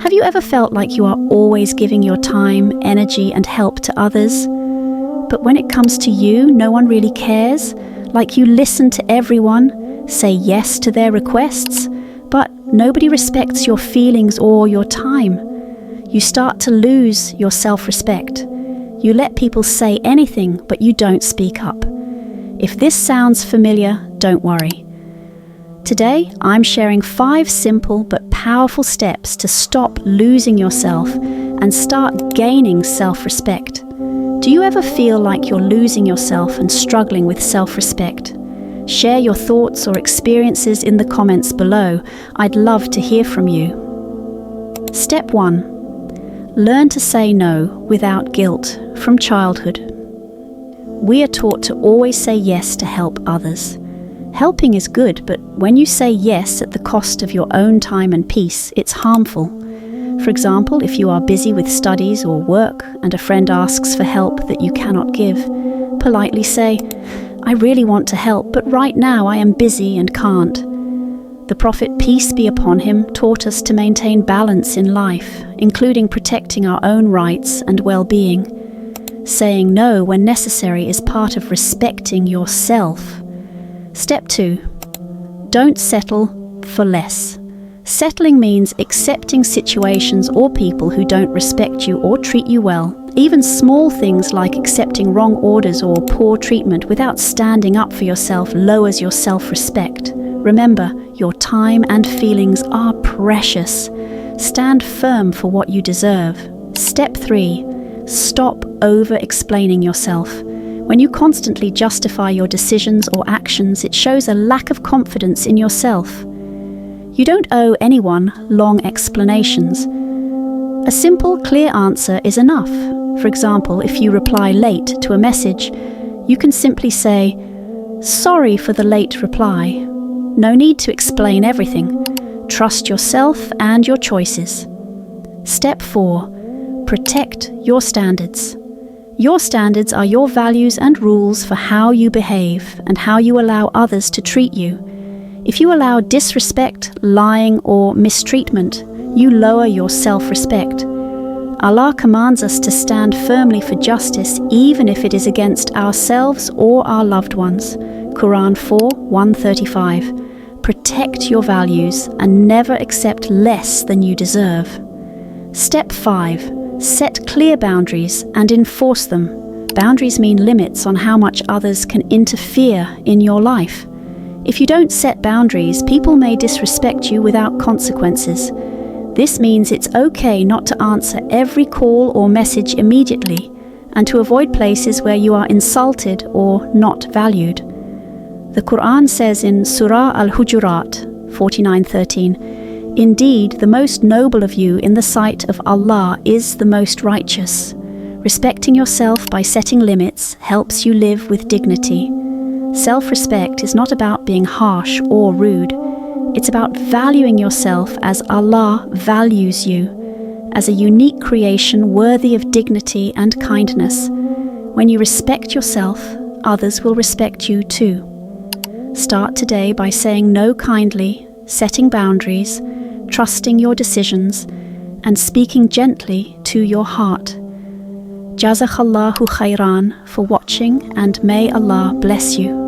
Have you ever felt like you are always giving your time, energy, and help to others? But when it comes to you, no one really cares? Like you listen to everyone, say yes to their requests, but nobody respects your feelings or your time. You start to lose your self-respect. You let people say anything, but you don't speak up. If this sounds familiar, don't worry. Today, I'm sharing 5 simple but powerful steps to stop losing yourself and start gaining self-respect. Do you ever feel like you're losing yourself and struggling with self-respect? Share your thoughts or experiences in the comments below. I'd love to hear from you. Step 1. Learn to say no without guilt from childhood. We are taught to always say yes to help others. Helping is good, but when you say yes at the cost of your own time and peace, it's harmful. For example, if you are busy with studies or work and a friend asks for help that you cannot give, politely say, "I really want to help, but right now I am busy and can't." The Prophet, peace be upon him, taught us to maintain balance in life, including protecting our own rights and well-being. Saying no when necessary is part of respecting yourself. Step 2. Don't settle for less. Settling means accepting situations or people who don't respect you or treat you well. Even small things like accepting wrong orders or poor treatment without standing up for yourself lowers your self-respect. Remember, your time and feelings are precious. Stand firm for what you deserve. Step 3. Stop over-explaining yourself. When you constantly justify your decisions or actions, it shows a lack of confidence in yourself. You don't owe anyone long explanations. A simple, clear answer is enough. For example, if you reply late to a message, you can simply say, "Sorry for the late reply." No need to explain everything. Trust yourself and your choices. Step 4. Protect your standards. Your standards are your values and rules for how you behave and how you allow others to treat you. If you allow disrespect, lying, or mistreatment, you lower your self-respect. Allah commands us to stand firmly for justice even if it is against ourselves or our loved ones. Quran 4:135. Protect your values and never accept less than you deserve. Step 5. Set clear boundaries and enforce them. Boundaries mean limits on how much others can interfere in your life. If you don't set boundaries, people may disrespect you without consequences. This means it's okay not to answer every call or message immediately, and to avoid places where you are insulted or not valued. The Quran says in Surah Al-Hujurat 49:13, "Indeed, the most noble of you in the sight of Allah is the most righteous." Respecting yourself by setting limits helps you live with dignity. Self-respect is not about being harsh or rude. It's about valuing yourself as Allah values you, as a unique creation worthy of dignity and kindness. When you respect yourself, others will respect you too. Start today by saying no kindly, setting boundaries, trusting your decisions, and speaking gently to your heart. Jazakallahu khairan for watching, and may Allah bless you.